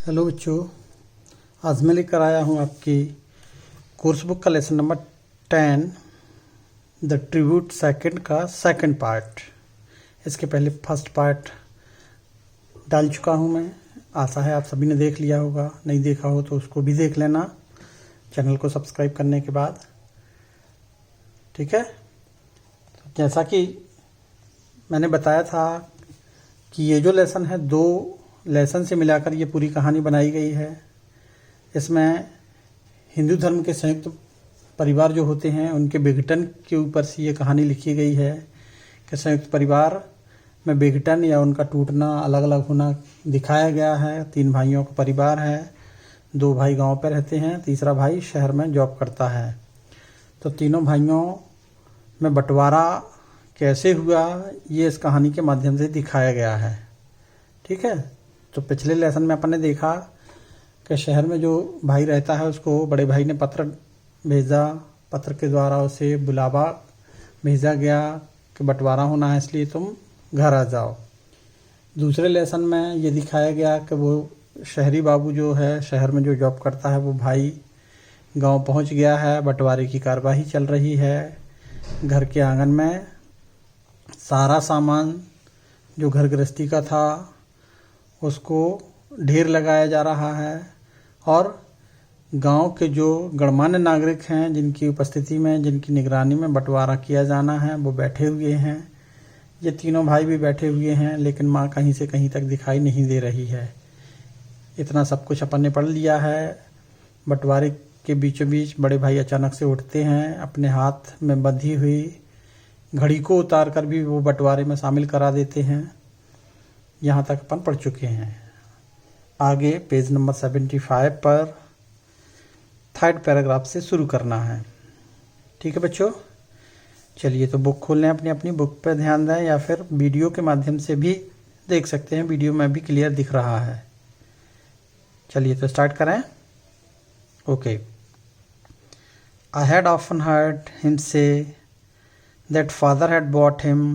Hello बच्चों, आज मैं लेकर आया हूँ आपकी कोर्स बुक का lesson number 10 the tribute second का सेकंड पार्ट। इसके पहले फर्स्ट पार्ट डाल चुका हूँ मैं। आशा है आप सभी ने देख लिया होगा, नहीं देखा हो तो उसको भी देख लेना चैनल को सब्सक्राइब करने के बाद। ठीक है, तो जैसा कि मैंने बताया था कि ये जो लेसन है, दो लेसन से मिलाकर ये पूरी कहानी बनाई गई है। इसमें हिंदू धर्म के संयुक्त परिवार जो होते हैं उनके विघटन के ऊपर से ये कहानी लिखी गई है कि संयुक्त परिवार में विघटन या उनका टूटना, अलग अलग होना दिखाया गया है। 3 भाइयों का परिवार है, 2 भाई गांव पर रहते हैं, तीसरा भाई शहर में जॉब करता है। तो तीनों भाइयों में बंटवारा कैसे हुआ ये इस कहानी के माध्यम से दिखाया गया है। ठीक है, तो पिछले लेसन में अपन ने देखा कि शहर में जो भाई रहता है उसको बड़े भाई ने पत्र भेजा, पत्र के द्वारा उसे बुलावा भेजा गया कि बंटवारा होना है इसलिए तुम घर आ जाओ। दूसरे लेसन में ये दिखाया गया कि वो शहरी बाबू जो है, शहर में जो जॉब करता है, वो भाई गांव पहुंच गया है, बंटवारे की कार्यवाही चल रही है। घर के आंगन में सारा सामान जो घर गृहस्थी का था उसको ढेर लगाया जा रहा है और गांव के जो गणमान्य नागरिक हैं, जिनकी उपस्थिति में, जिनकी निगरानी में बंटवारा किया जाना है, वो बैठे हुए हैं। ये तीनों भाई भी बैठे हुए हैं, लेकिन माँ कहीं से कहीं तक दिखाई नहीं दे रही है। इतना सब कुछ अपन ने पढ़ लिया है। बंटवारे के बीचों बीच बड़े भाई अचानक से उठते हैं, अपने हाथ में बंधी हुई घड़ी को उतार कर भी वो बंटवारे में शामिल करा देते हैं। यहाँ तक अपन पढ़ चुके हैं। आगे पेज नंबर 75 पर थर्ड पैराग्राफ से शुरू करना है। ठीक है बच्चों, चलिए तो बुक खोल लें, अपनी बुक पर ध्यान दें या फिर वीडियो के माध्यम से भी देख सकते हैं। वीडियो में भी क्लियर दिख रहा है। चलिए तो स्टार्ट करें। Okay. I had often heard him say that father had bought him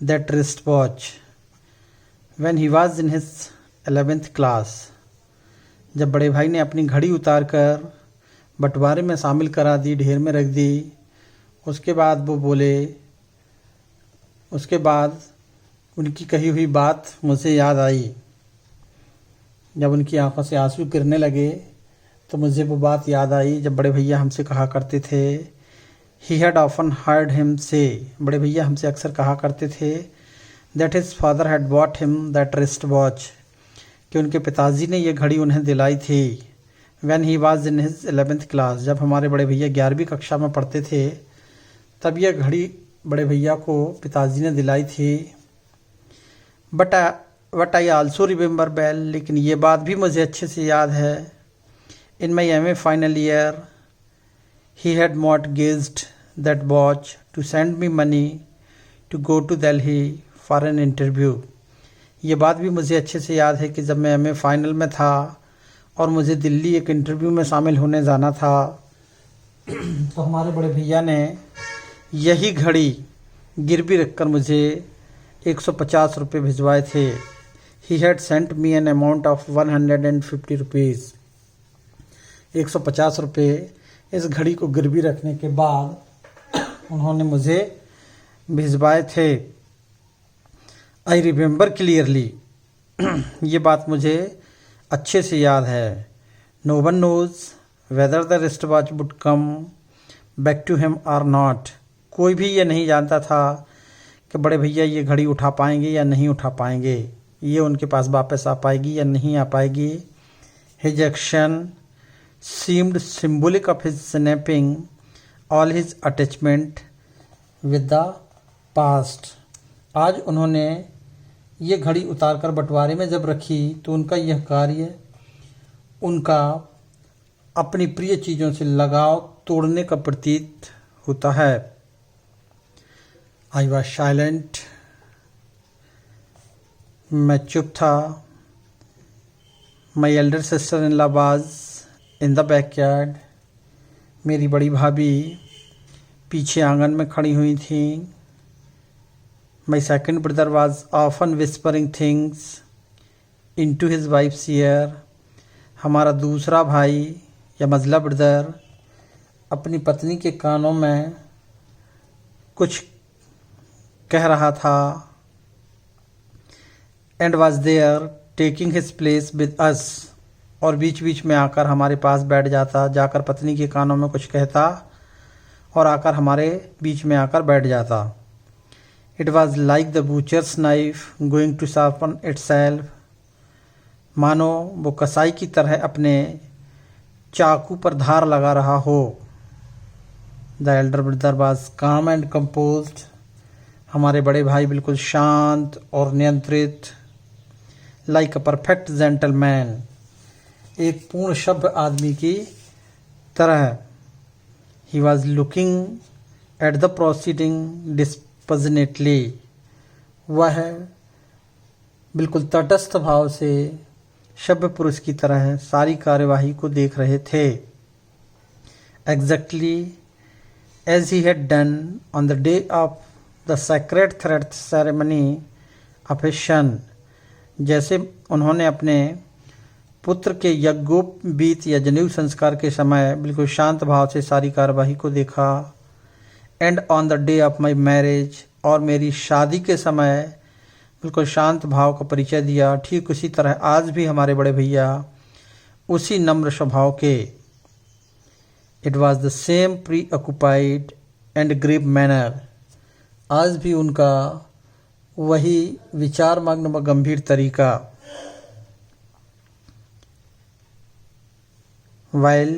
that wristwatch when he was in his 11th class। जब बड़े भाई ने अपनी घड़ी उतार कर बंटवारे में शामिल करा दी, ढेर में रख दी, उसके बाद वो बोले, उसके बाद उनकी कही हुई बात मुझे याद आई। जब उनकी आंखों से आंसू गिरने लगे तो मुझे वो बात याद आई जब बड़े भैया हमसे कहा करते थे। He had often heard him say, बड़े भैया हमसे अक्सर कहा करते थे, that his father had bought him that wristwatch, कि उनके पिताजी ने ये घड़ी उन्हें दिलाई थी। When he was in his 11th class, जब हमारे बड़े भैया 11वीं कक्षा में पढ़ते थे तब यह घड़ी बड़े भैया को पिताजी ने दिलाई थी। But I also remember well, लेकिन ये बात भी मुझे अच्छे से याद है। In my MA final year, he had mortgaged that watch to send me money to go to Delhi for an interview। ये बात भी मुझे अच्छे से याद है कि जब मैं MA फाइनल में था और मुझे दिल्ली एक इंटरव्यू में शामिल होने जाना था तो हमारे बड़े भैया ने यही घड़ी गिरवी रखकर मुझे 150 रुपये भिजवाए थे। He had sent me an amount of 150 rupees। 150 रुपये इस घड़ी को गिरवी रखने के बाद उन्होंने मुझे भिजवाए थे। आई रिमेंबर क्लियरली, ये बात मुझे अच्छे से याद है। No one knows whether the wrist watch would come back to him और नॉट। कोई भी ये नहीं जानता था कि बड़े भैया ये घड़ी उठा पाएंगे या नहीं उठा पाएंगे, ये उनके पास वापस आ पाएगी या नहीं आ पाएगी। His action seemed symbolic of his snapping all his attachment with the past। आज उन्होंने ये घड़ी उतारकर बंटवारे में जब रखी तो उनका यह कार्य उनका अपनी प्रिय चीज़ों से लगाव तोड़ने का प्रतीत होता है। I was silent, मैं चुप था। My elder sister in law was in the backyard, मेरी बड़ी भाभी पीछे आंगन में खड़ी हुई थी। My second brother was often whispering things into his wife's ear. हमारा दूसरा भाई या मजला ब्रदर अपनी पत्नी के कानों में कुछ कह रहा था. And was there taking his place with us. और बीच बीच में आकर हमारे पास बैठ जाता, जाकर पत्नी के कानों में कुछ कहता और आकर हमारे बीच में आकर बैठ जाता. It was like the butcher's knife going to sharpen itself. मानो वो कसाई की तरह अपने चाकू पर धार लगा रहा हो. The elder brother was calm and composed. हमारे बड़े भाई बिल्कुल शांत और नियंत्रित. Like a perfect gentleman. एक पूर्ण सभ्य आदमी की तरह. He was looking at the proceeding dispassionately. वह बिल्कुल तटस्थ भाव से सभ्य पुरुष की तरह सारी कार्यवाही को देख रहे थे. Exactly as he had done on the day of the sacred thread ceremony of his son. जैसे उन्होंने अपने पुत्र के यज्ञोपवीत या जनेऊ संस्कार के समय बिल्कुल शांत भाव से सारी कार्यवाही को देखा. And on the day of my marriage, और मेरी शादी के समय बिल्कुल शांत भाव का परिचय दिया. ठीक उसी तरह आज भी हमारे बड़े भैया उसी नम्र स्वभाव के. It was the same preoccupied and grave manner. आज भी उनका वही विचार मग्न व गंभीर तरीका. While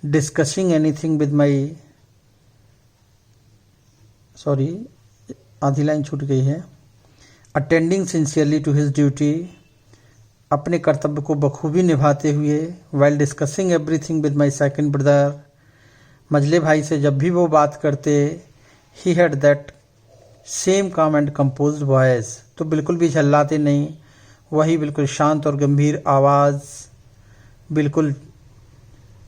discussing anything with my आधी लाइन छूट गई है. Attending sincerely to his duty, अपने कर्तव्य को बखूबी निभाते हुए. While discussing everything with my second brother, मझले भाई से जब भी वो बात करते, he had that same calm and composed voice. तो बिल्कुल भी झल्लाते नहीं, वही बिल्कुल शांत और गंभीर आवाज़, बिल्कुल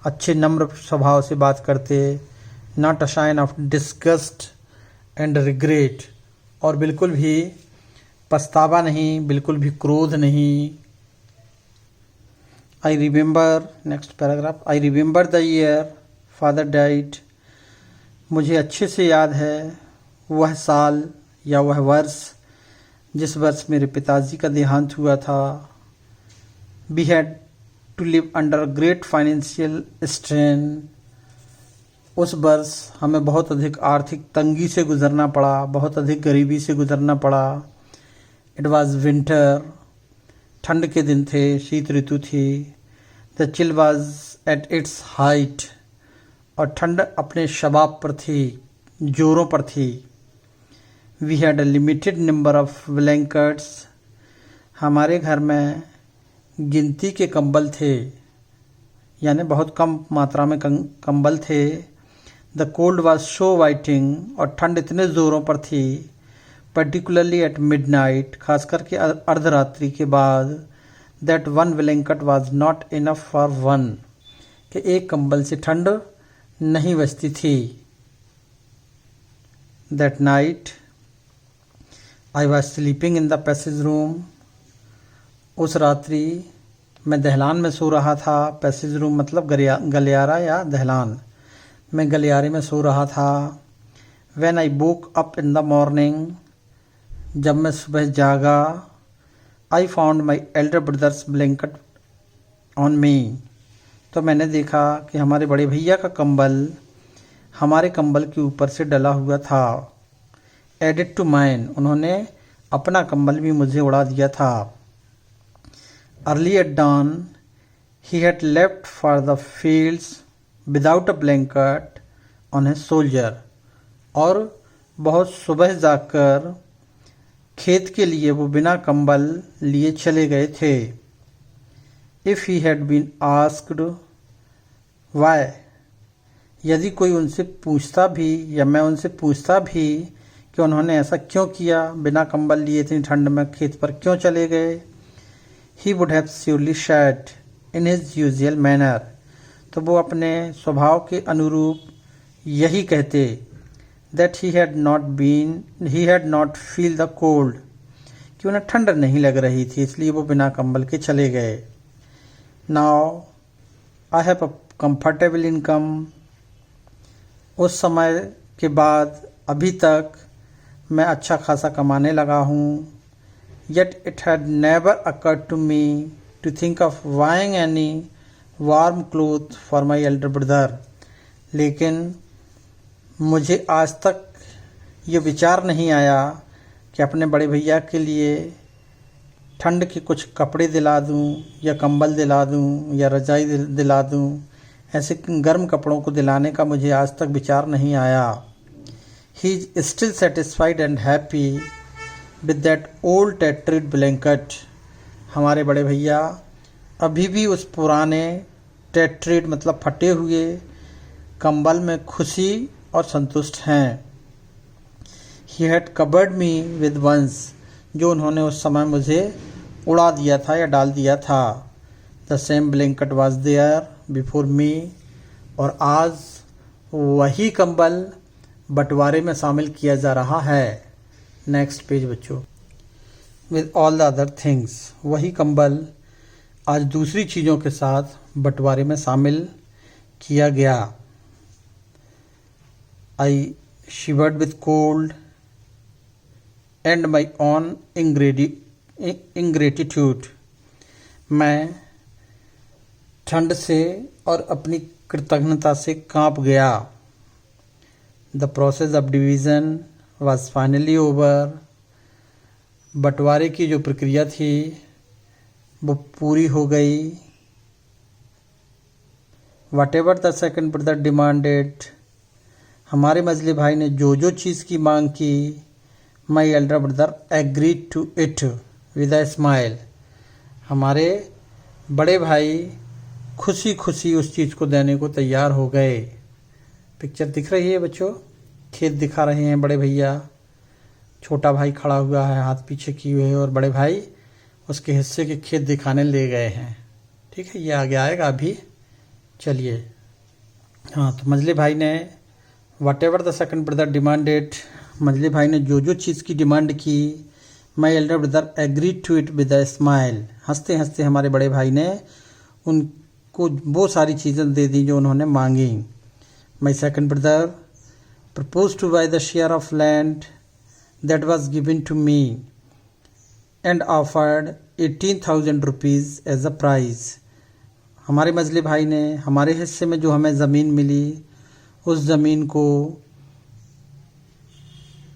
अच्छे नम्र स्वभाव से बात करते. Not a sign of disgust and regret, और बिल्कुल भी पछतावा नहीं, बिल्कुल भी क्रोध नहीं. I remember, next paragraph. I remember the year father died. मुझे अच्छे से याद है वह साल या वह वर्ष जिस वर्ष मेरे पिताजी का देहांत हुआ था. We had to live under great financial strain. उस वर्ष हमें बहुत अधिक आर्थिक तंगी से गुजरना पड़ा, बहुत अधिक गरीबी से गुजरना पड़ा. इट वॉज विंटर, ठंड के दिन थे, शीत ऋतु थी. The chill was at its height, और ठंड अपने शबाब पर थी, जोरों पर थी. We had a limited number of blankets. हमारे घर में गिनती के कंबल थे, यानी बहुत कम मात्रा में कंबल थे. द कोल्ड वॉज सो वाइटिंग, और ठंड इतने ज़ोरों पर थी. पर्टिकुलरली एट मिडनाइट, खास करके अर्धरात्रि के बाद. That one blanket was not enough for one, कि एक कंबल से ठंड नहीं बचती थी. That night I was sleeping in the passage room. उस रात्रि मैं दहलान में सो रहा था. पैसेज रूम मतलब गलियारा या दहलान. मैं गलियारे में सो रहा था. When I woke up in the morning, जब मैं सुबह जागा. I found my elder brothers blanket on me. तो मैंने देखा कि हमारे बड़े भैया का कंबल हमारे कंबल के ऊपर से डला हुआ था. एडिड टू माइन, उन्होंने अपना कंबल भी मुझे उड़ा दिया था. Early at dawn, he had left for the fields without a blanket on his shoulder. और बहुत सुबह जाकर खेत के लिए वो बिना कंबल लिए चले गए थे. If he had been asked why, यदि कोई उनसे पूछता भी या मैं उनसे पूछता भी कि उन्होंने ऐसा क्यों किया, बिना कंबल लिए इतनी ठंड में खेत पर क्यों चले गए, he would have surely said in his usual manner, तो वो अपने स्वभाव के अनुरूप यही कहते. that he had not feel the cold, कि उन्हें ठंड नहीं लग रही थी, इसलिए वो बिना कंबल के चले गए। Now I have a comfortable income. उस समय के बाद अभी तक मैं अच्छा खासा कमाने लगा हूँ। Yet it had never occurred to me to think of buying any warm clothes for my elder brother. लेकिन मुझे आज तक ये विचार नहीं आया कि अपने बड़े भैया के लिए ठंड के कुछ कपड़े दिला दूं या कंबल दिला दूं या रजाई दिला दूं। ऐसे गर्म कपड़ों को दिलाने का मुझे आज तक विचार नहीं आया। He is still satisfied and happy with that old tattered blanket. हमारे बड़े भैया अभी भी उस पुराने tattered मतलब फटे हुए कंबल में खुशी और संतुष्ट हैं। He had covered me with once, जो उन्होंने उस समय मुझे उड़ा दिया था या डाल दिया था। The same blanket was there before me, और आज वही कंबल बंटवारे में शामिल किया जा रहा है। नेक्स्ट पेज बच्चों। With all the other things, वही कंबल आज दूसरी चीज़ों के साथ बंटवारे में शामिल किया गया। I shivered with cold and my own ingratitude. मैं ठंड से और अपनी कृतज्ञता से कांप गया। The process of division was finally over. बंटवारे की जो प्रक्रिया थी वो पूरी हो गई। Whatever the second brother demanded, हमारे मझले भाई ने जो जो चीज़ की मांग की, my elder brother agreed to it with a smile. हमारे बड़े भाई खुशी खुशी उस चीज़ को देने को तैयार हो गए। पिक्चर दिख रही है बच्चों, खेत दिखा रहे हैं बड़े भैया। छोटा भाई खड़ा हुआ है हाथ पीछे किए हुए, और बड़े भाई उसके हिस्से के खेत दिखाने ले गए हैं। ठीक है, ये आगे आएगा अभी। चलिए, हाँ, तो मझले भाई ने whatever the second brother demanded, मझले भाई ने जो जो चीज़ की डिमांड की, my elder brother agreed to it with a smile. हंसते हंसते हमारे बड़े भाई ने उनको वो सारी चीज़ें दे दी जो उन्होंने मांगी। My second brother proposed to buy the share of land that was given to me and offered 18,000 rupees as a prize. हमारे मझले भाई ने हमारे हिस्से में जो हमें ज़मीन मिली, उस ज़मीन को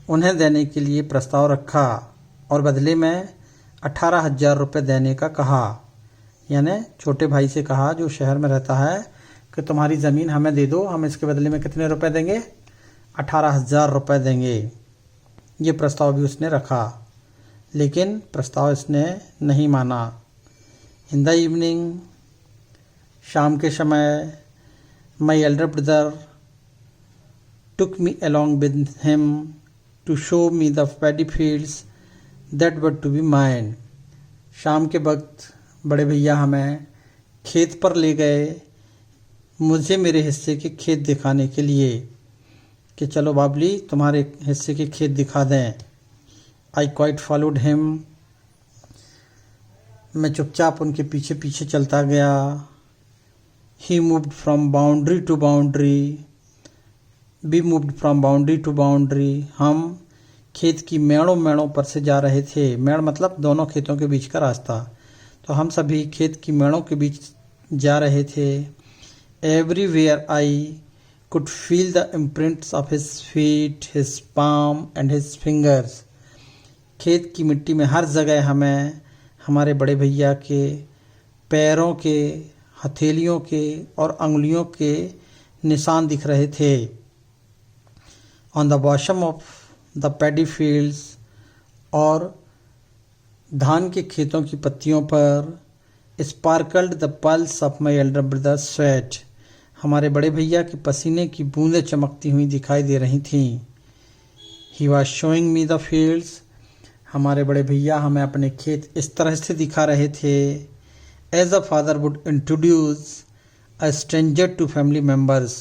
उन्हें देने के लिए प्रस्ताव रखा और बदले में 18,000 रुपये देने का कहा। यानी छोटे भाई से कहा जो शहर में रहता है कि तुम्हारी ज़मीन हमें दे दो, हम इसके बदले में कितने रुपए देंगे, 18,000 रुपये देंगे। ये प्रस्ताव भी उसने रखा, लेकिन प्रस्ताव इसने नहीं माना। इन द इवनिंग, शाम के समय, my elder brother took me along with him to show me the paddy fields that were to be mine. शाम के वक्त बड़े भैया हमें खेत पर ले गए, मुझे मेरे हिस्से के खेत दिखाने के लिए कि चलो बाबली तुम्हारे हिस्से के खेत दिखा दें। आई क्वाइट फॉलोड हिम, मैं चुपचाप उनके पीछे पीछे चलता गया। He moved from boundary to boundary, we moved from boundary to boundary. हम खेत की मेड़ों पर से जा रहे थे। मेड़ मतलब दोनों खेतों के बीच का रास्ता। तो हम सभी खेत की मेड़ों के बीच जा रहे थे। Everywhere I could feel the imprints of his feet, his palm and his fingers. खेत की मिट्टी में हर जगह हमें हमारे बड़े भैया के पैरों के, हथेलियों के और अंगुलियों के निशान दिख रहे थे। On the bottom of the paddy fields, और धान के खेतों की पत्तियों पर sparkled the pulse of my elder brother's sweat. हमारे बड़े भैया के पसीने की बूंदें चमकती हुई दिखाई दे रही थीं। He was showing me the fields. हमारे बड़े भैया हमें अपने खेत इस तरह से दिखा रहे थे। As a father would introduce a stranger to family members.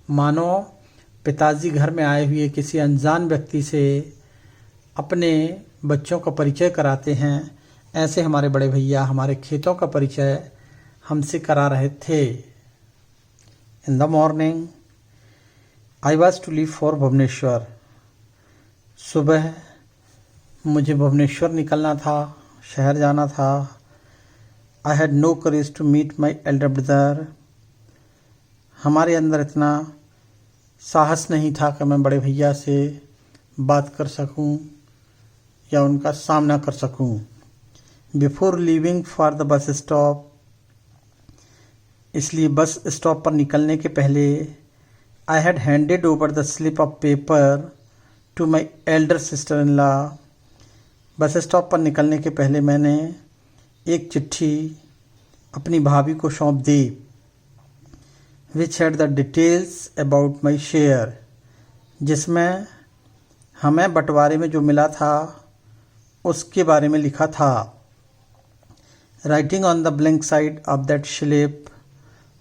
मानो पिताजी घर में आए हुए किसी अनजान व्यक्ति से अपने बच्चों का परिचय कराते हैं, ऐसे हमारे बड़े भैया हमारे खेतों का परिचय हमसे करा रहे थे। In the morning I was to leave for Bhubaneswar. सुबह मुझे भुवनेश्वर निकलना था, शहर जाना था। I had no courage to meet my elder brother. हमारे अंदर इतना साहस नहीं था कि मैं बड़े भैया से बात कर सकूं या उनका सामना कर सकूं। Before leaving for the bus stop, इसलिए बस स्टॉप पर निकलने के पहले I had handed over the slip of paper to my elder sister in law. Bus stop पर निकलने के पहले मैंने एक चिट्ठी अपनी भाभी को सौंप दी। Which had the details about my share, जिसमें हमें बंटवारे में जो मिला था उसके बारे में लिखा था। Writing on the blank side of that slip,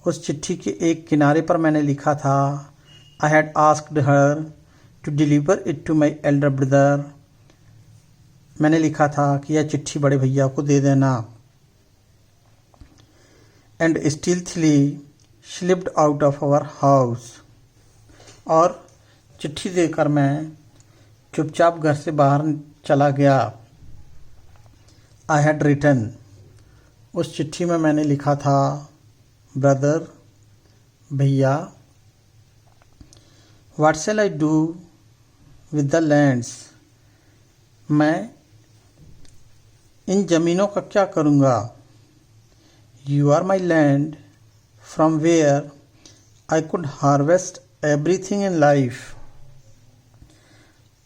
उस चिट्ठी के एक किनारे पर मैंने लिखा था, I had asked her to deliver it to my elder brother. मैंने लिखा था कि यह चिट्ठी बड़े भैया को दे देना। And stealthily slipped out of our house, और चिट्ठी देकर मैं चुपचाप घर से बाहर चला गया। आई हैड रिटन, उस चिट्ठी में मैंने लिखा था, ब्रदर, भैया, what shall I do with the lands, मैं इन जमीनों का क्या करूँगा। You are my land from where I could harvest everything in life,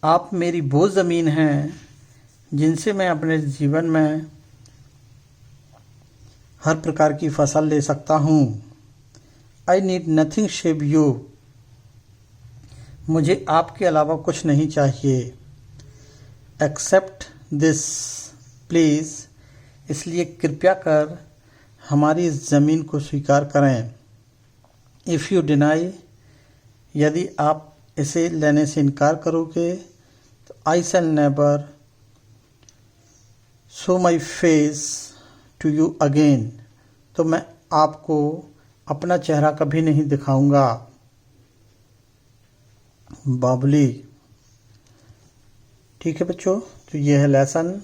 आप मेरी वो ज़मीन हैं जिनसे मैं अपने जीवन में हर प्रकार की फसल ले सकता हूँ। I need nothing save you, मुझे आपके अलावा कुछ नहीं चाहिए। एक्सेप्ट दिस प्लीज़, इसलिए कृपया कर हमारी इस ज़मीन को स्वीकार करें। इफ़ यू डिनाई, यदि आप इसे लेने से इनकार करोगे तो I shall never show my face to you again, तो मैं आपको अपना चेहरा कभी नहीं दिखाऊंगा। बाबुली। ठीक है बच्चों, तो ये है लेसन।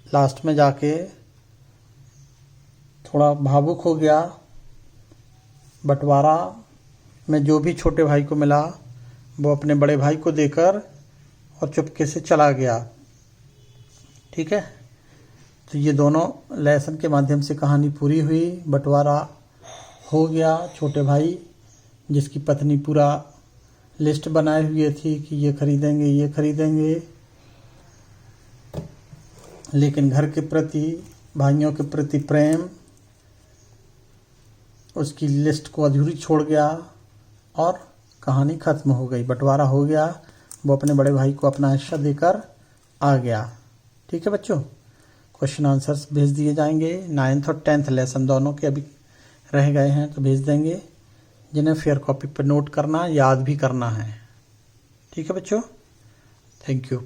लास्ट में जाके थोड़ा भावुक हो गया। बंटवारा में जो भी छोटे भाई को मिला वो अपने बड़े भाई को देकर और चुपके से चला गया। ठीक है, तो ये दोनों लेसन के माध्यम से कहानी पूरी हुई। बंटवारा हो गया। छोटे भाई जिसकी पत्नी पूरा लिस्ट बनाए हुए थी कि ये खरीदेंगे ये खरीदेंगे, लेकिन घर के प्रति, भाइयों के प्रति प्रेम उसकी लिस्ट को अधूरी छोड़ गया और कहानी ख़त्म हो गई। बंटवारा हो गया, वो अपने बड़े भाई को अपना हिस्सा देकर आ गया। ठीक है बच्चों, क्वेश्चन आंसर्स भेज दिए जाएंगे। 9th और 10th लेसन दोनों के अभी रह गए हैं तो भेज देंगे, जिन्हें फेयर कॉपी पर नोट करना, याद भी करना है। ठीक है बच्चों, थैंक यू।